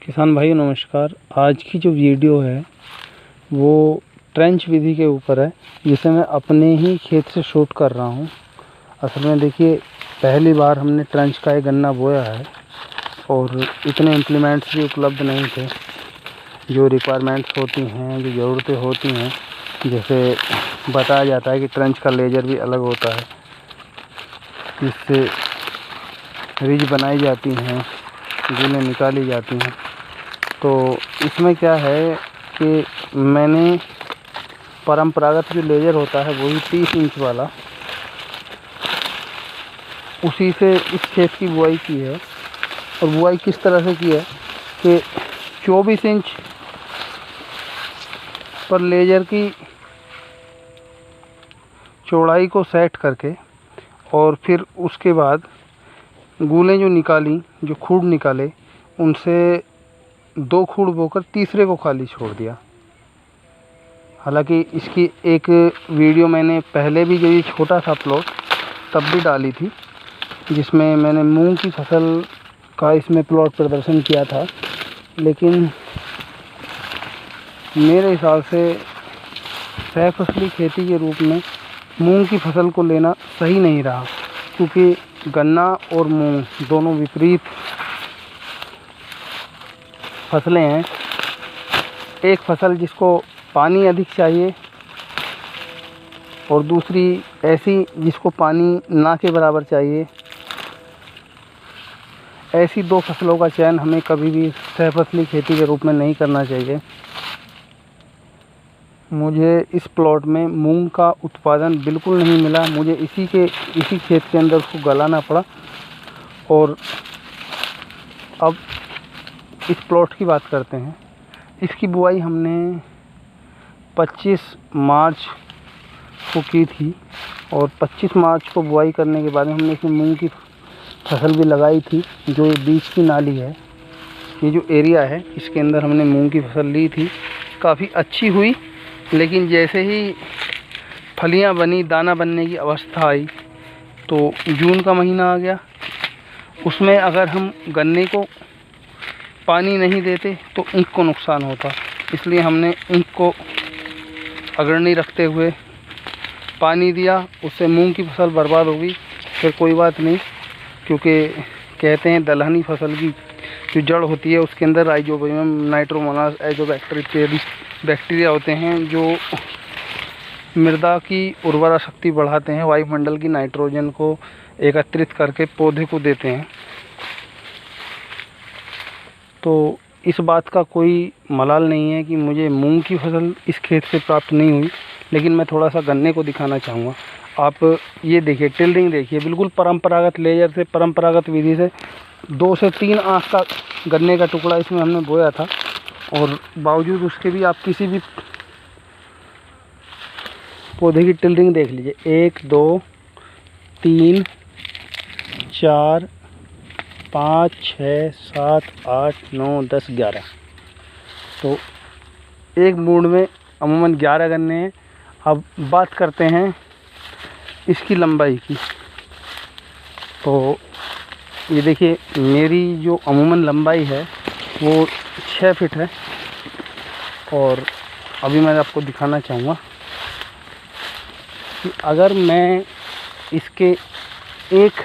किसान भाई नमस्कार। आज की जो वीडियो है वो ट्रेंच विधि के ऊपर है, जिसे मैं अपने ही खेत से शूट कर रहा हूँ। असल में देखिए, पहली बार हमने ट्रेंच का एक गन्ना बोया है और इतने इम्प्लीमेंट्स भी उपलब्ध नहीं थे। जो रिक्वायरमेंट्स होती हैं, जो ज़रूरतें होती हैं, जैसे बताया जाता है कि ट्रेंच का लेजर भी अलग होता है, जिससे रिज बनाई जाती हैं, गूलें निकाली जाती हैं। तो इसमें क्या है कि मैंने परंपरागत जो लेजर होता है वही 30 इंच वाला, उसी से इस खेत की बुआई की है। और बुआई किस तरह से की है कि 24 इंच पर लेजर की चौड़ाई को सेट करके और फिर उसके बाद गूलें जो निकाली, जो खूड़ निकाले, उनसे 2 खूड़ बोकर तीसरे को खाली छोड़ दिया। हालांकि इसकी एक वीडियो मैंने पहले भी, जो ये छोटा सा प्लॉट, तब भी डाली थी, जिसमें मैंने मूंग की फसल का इसमें प्लॉट प्रदर्शन किया था। लेकिन मेरे हिसाब से सहफसली खेती के रूप में मूंग की फसल को लेना सही नहीं रहा, क्योंकि गन्ना और मूंग दोनों विपरीत फसलें हैं। एक फसल जिसको पानी अधिक चाहिए और दूसरी ऐसी जिसको पानी ना के बराबर चाहिए। ऐसी 2 फसलों का चयन हमें कभी भी सहफसली खेती के रूप में नहीं करना चाहिए। मुझे इस प्लॉट में मूंग का उत्पादन बिल्कुल नहीं मिला। मुझे इसी खेत के अंदर उसको गलाना पड़ा। और अब इस प्लॉट की बात करते हैं। इसकी बुआई हमने 25 मार्च को की थी और 25 मार्च को बुआई करने के बाद हमने इसमें मूंग की फसल भी लगाई थी। जो बीच की नाली है, ये जो एरिया है, इसके अंदर हमने मूंग की फसल ली थी। काफ़ी अच्छी हुई, लेकिन जैसे ही फलियां बनी, दाना बनने की अवस्था आई, तो जून का महीना आ गया। उसमें अगर हम गन्ने को पानी नहीं देते तो ईंख को नुकसान होता, इसलिए हमने ईंख को अग्रणी रखते हुए पानी दिया। उससे मूंग की फसल बर्बाद हो गई। फिर कोई बात नहीं, क्योंकि कहते हैं दलहनी फसल की जो जड़ होती है उसके अंदर राइजोबियम, नाइट्रोमोनास, एजोबैक्टर इत्यादि बैक्टीरिया होते हैं, जो मृदा की उर्वरा शक्ति बढ़ाते हैं, वायुमंडल की नाइट्रोजन को एकत्रित करके पौधे को देते हैं। तो इस बात का कोई मलाल नहीं है कि मुझे मूंग की फसल इस खेत से प्राप्त नहीं हुई। लेकिन मैं थोड़ा सा गन्ने को दिखाना चाहूँगा। आप ये देखिए, टिल्डिंग देखिए, बिल्कुल परंपरागत लेजर से, परंपरागत विधि से 2 से 3 आँख का गन्ने का टुकड़ा इसमें हमने बोया था। और बावजूद उसके भी आप किसी भी पौधे की टिल्डिंग देख लीजिए, 1 2 3 4 5 6 7 8 9 10 11। तो एक बूंद में अमूमन 11 गन्ने हैं। अब बात करते हैं इसकी लंबाई की। तो ये देखिए, मेरी जो अमूमन लंबाई है वो 6 फीट है। और अभी मैं आपको दिखाना चाहूँगा कि अगर मैं इसके एक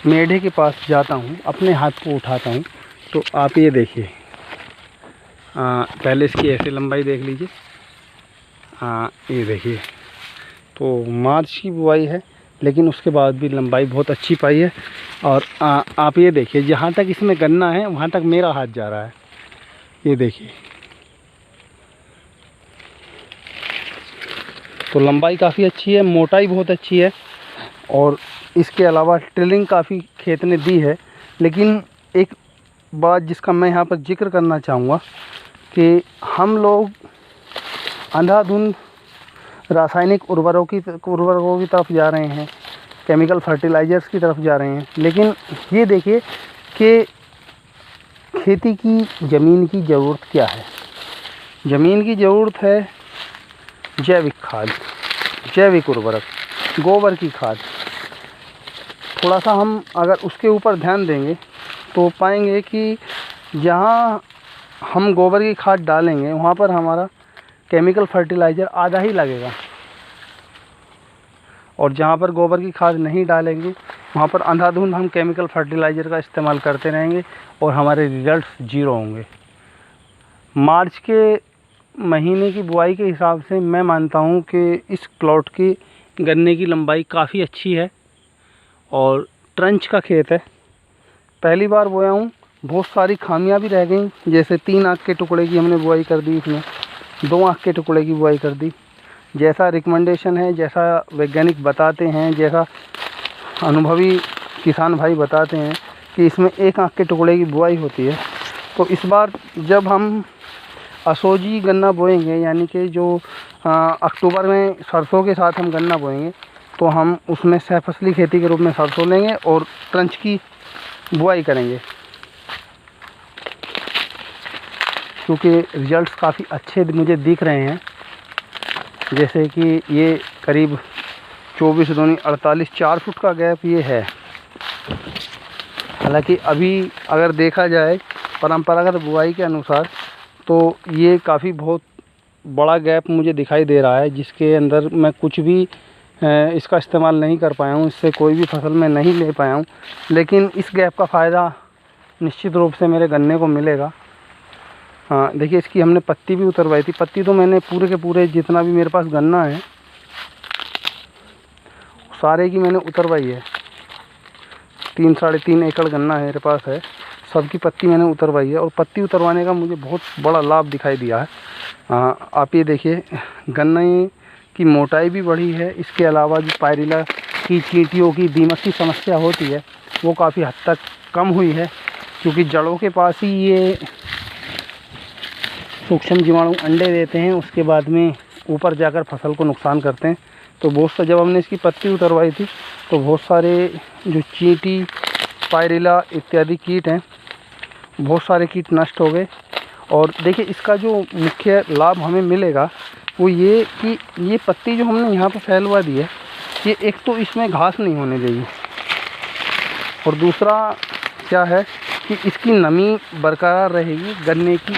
मेढे के पास जाता हूँ, अपने हाथ को उठाता हूँ, तो आप ये देखिए, पहले इसकी ऐसे लंबाई देख लीजिए। ये देखिए, तो मार्च की बुआई है, लेकिन उसके बाद भी लंबाई बहुत अच्छी पाई है। और आप ये देखिए, जहाँ तक इसमें गन्ना है वहाँ तक मेरा हाथ जा रहा है। ये देखिए, तो लंबाई काफ़ी अच्छी है, मोटाई बहुत अच्छी है। और इसके अलावा टिल्डिंग काफ़ी खेत ने दी है। लेकिन एक बात जिसका मैं यहाँ पर जिक्र करना चाहूँगा कि हम लोग अंधाधुंध रासायनिक उर्वरकों की तरफ जा रहे हैं, केमिकल फर्टिलाइज़र्स की तरफ जा रहे हैं। लेकिन ये देखिए कि खेती की ज़मीन की ज़रूरत क्या है। ज़मीन की ज़रूरत है जैविक खाद, जैविक उर्वरक, गोबर की खाद, थोड़ा सा हम अगर उसके ऊपर ध्यान देंगे तो पाएंगे कि जहाँ हम गोबर की खाद डालेंगे वहाँ पर हमारा केमिकल फर्टिलाइज़र आधा ही लगेगा, और जहाँ पर गोबर की खाद नहीं डालेंगे वहाँ पर अंधाधुंध हम केमिकल फर्टिलाइज़र का इस्तेमाल करते रहेंगे और हमारे रिजल्ट्स ज़ीरो होंगे। मार्च के महीने की बुआई के हिसाब से मैं मानता हूँ कि इस प्लॉट की गन्ने की लंबाई काफ़ी अच्छी है और ट्रंच का खेत है। पहली बार बोया हूँ, बहुत सारी खामियां भी रह गई, जैसे 3 आँख के टुकड़े की हमने बुआई कर दी, इसमें 2 आँख के टुकड़े की बुआई कर दी। जैसा रिकमेंडेशन है, जैसा वैज्ञानिक बताते हैं, जैसा अनुभवी किसान भाई बताते हैं कि इसमें 1 आँख के टुकड़े की बुआई होती है। तो इस बार जब हम असोजी गन्ना बोएंगे, यानी कि जो अक्टूबर में सरसों के साथ हम गन्ना बोएंगे, तो हम उसमें सहफसली खेती के रूप में सरसों लेंगे और ट्रंच की बुआई करेंगे, क्योंकि रिजल्ट्स काफ़ी अच्छे मुझे दिख रहे हैं। जैसे कि ये करीब 24 दूनी 48 4 फुट का गैप ये है। हालांकि अभी अगर देखा जाए परंपरागत बुआई के अनुसार तो ये काफ़ी बहुत बड़ा गैप मुझे दिखाई दे रहा है, जिसके अंदर मैं कुछ भी इसका इस्तेमाल नहीं कर पाया हूँ, इससे कोई भी फसल मैं नहीं ले पाया हूँ। लेकिन इस गैप का फ़ायदा निश्चित रूप से मेरे गन्ने को मिलेगा। हाँ, देखिए इसकी हमने पत्ती भी उतरवाई थी। पत्ती तो मैंने पूरे के पूरे जितना भी मेरे पास गन्ना है सारे की मैंने उतरवाई है। 3 साढ़े 3 एकड़ गन्ना है मेरे पास है, सबकी पत्ती मैंने उतरवाई है और पत्ती उतरवाने का मुझे बहुत बड़ा लाभ दिखाई दिया है। आप ये देखिए गन्ने की मोटाई भी बढ़ी है। इसके अलावा जो पायरिला की चींटियों की दीमक की समस्या होती है वो काफ़ी हद तक कम हुई है, क्योंकि जड़ों के पास ही ये सूक्ष्म जीवाणु अंडे देते हैं, उसके बाद में ऊपर जाकर फसल को नुकसान करते हैं। तो बहुत सा जब हमने इसकी पत्ती उतरवाई थी तो बहुत सारे जो चींटी, पायरिला इत्यादि कीट हैं, बहुत सारे कीट नष्ट हो गए। और देखिए इसका जो मुख्य लाभ हमें मिलेगा वो ये कि ये पत्ती जो हमने यहाँ पर फैलवा दी है, ये एक तो इसमें घास नहीं होने देगी, और दूसरा क्या है कि इसकी नमी बरकरार रहेगी गन्ने की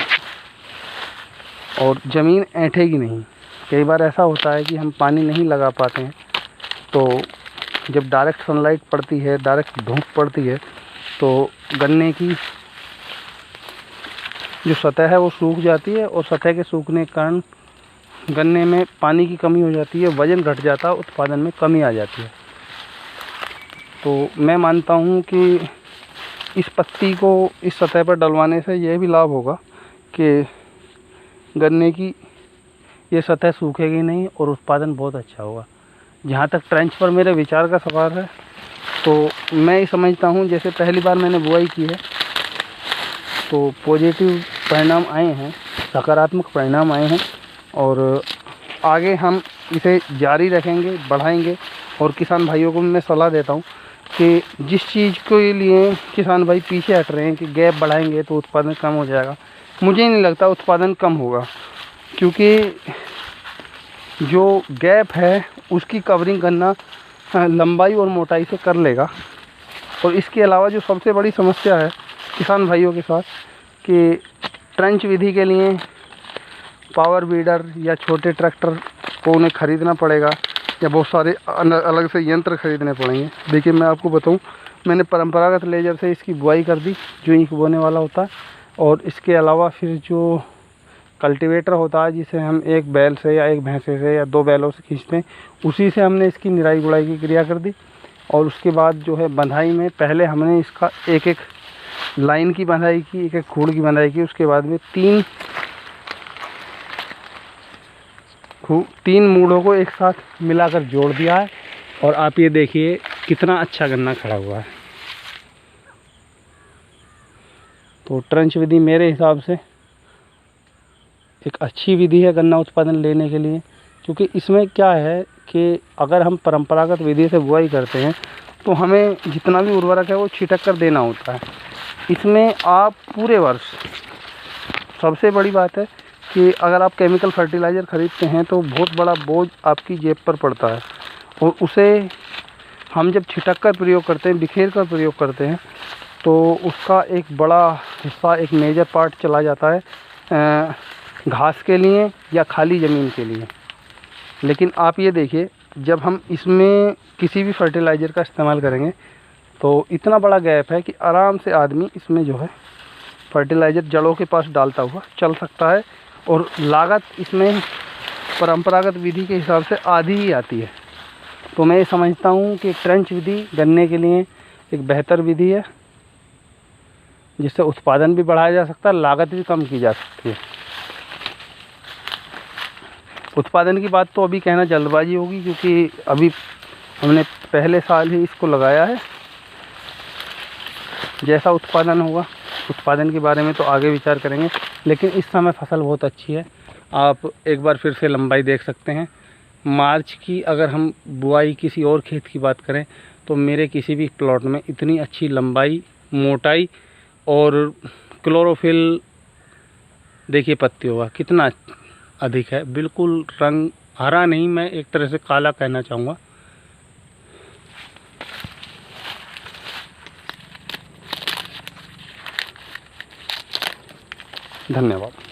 और ज़मीन ऐंठेगी नहीं। कई बार ऐसा होता है कि हम पानी नहीं लगा पाते हैं, तो जब डायरेक्ट सनलाइट पड़ती है, डायरेक्ट धूप पड़ती है, तो गन्ने की जो सतह है वो सूख जाती है और सतह के सूखने के कारण गन्ने में पानी की कमी हो जाती है, वज़न घट जाता है, उत्पादन में कमी आ जाती है। तो मैं मानता हूँ कि इस पत्ती को इस सतह पर डलवाने से यह भी लाभ होगा कि गन्ने की ये सतह सूखेगी नहीं और उत्पादन बहुत अच्छा होगा। जहाँ तक ट्रेंच पर मेरे विचार का सवाल है, तो मैं ये समझता हूँ जैसे पहली बार मैंने बुआई की है तो पॉजिटिव परिणाम आए हैं, सकारात्मक परिणाम आए हैं, और आगे हम इसे जारी रखेंगे, बढ़ाएंगे। और किसान भाइयों को मैं सलाह देता हूँ कि जिस चीज़ के लिए किसान भाई पीछे हट रहे हैं कि गैप बढ़ाएंगे तो उत्पादन कम हो जाएगा, मुझे नहीं लगता उत्पादन कम होगा, क्योंकि जो गैप है उसकी कवरिंग करना लंबाई और मोटाई से कर लेगा। और इसके अलावा जो सबसे बड़ी समस्या है किसान भाइयों के साथ कि ट्रेंच विधि के लिए पावर वीडर या छोटे ट्रैक्टर को उन्हें ख़रीदना पड़ेगा या बहुत सारे अलग से यंत्र ख़रीदने पड़ेंगे। देखिए मैं आपको बताऊं, मैंने परंपरागत लेजर से इसकी बुआई कर दी जो ईंख बोने वाला होता है, और इसके अलावा फिर जो कल्टीवेटर होता है जिसे हम एक बैल से या एक भैंसे से या 2 बैलों से खींचते हैं, उसी से हमने इसकी निराई गुड़ाई की क्रिया कर दी। और उसके बाद जो है बंधाई में पहले हमने इसका एक एक लाइन की बंधाई की, एक एक खूड़ की बंधाई की, उसके बाद में 3 मूढ़ों को एक साथ मिलाकर जोड़ दिया है। और आप ये देखिए कितना अच्छा गन्ना खड़ा हुआ है। तो ट्रंच विधि मेरे हिसाब से एक अच्छी विधि है गन्ना उत्पादन लेने के लिए, क्योंकि इसमें क्या है कि अगर हम परंपरागत विधि से बुआई करते हैं तो हमें जितना भी उर्वरक है वो छिटक कर देना होता है। इसमें आप पूरे वर्ष, सबसे बड़ी बात है कि अगर आप केमिकल फर्टिलाइज़र ख़रीदते हैं तो बहुत बड़ा बोझ आपकी जेब पर पड़ता है, और उसे हम जब छिटक कर प्रयोग करते हैं, बिखेर कर प्रयोग करते हैं, तो उसका एक बड़ा हिस्सा, एक मेजर पार्ट चला जाता है घास के लिए या खाली ज़मीन के लिए। लेकिन आप ये देखिए, जब हम इसमें किसी भी फर्टिलाइज़र का इस्तेमाल करेंगे तो इतना बड़ा गैप है कि आराम से आदमी इसमें जो है फर्टिलाइज़र जड़ों के पास डालता हुआ चल सकता है, और लागत इसमें परंपरागत विधि के हिसाब से आधी ही आती है। तो मैं ये समझता हूँ कि ट्रेंच विधि गन्ने के लिए एक बेहतर विधि है, जिससे उत्पादन भी बढ़ाया जा सकता है, लागत भी कम की जा सकती है। उत्पादन की बात तो अभी कहना जल्दबाजी होगी, क्योंकि अभी हमने पहले साल ही इसको लगाया है। जैसा उत्पादन होगा, उत्पादन के बारे में तो आगे विचार करेंगे, लेकिन इस समय फसल बहुत अच्छी है। आप एक बार फिर से लंबाई देख सकते हैं। मार्च की अगर हम बुआई किसी और खेत की बात करें तो मेरे किसी भी प्लॉट में इतनी अच्छी लंबाई, मोटाई और क्लोरोफिल देखिए पत्तियों का कितना अधिक है। बिल्कुल रंग हरा नहीं, मैं एक तरह से काला कहना चाहूँगा। धन्यवाद।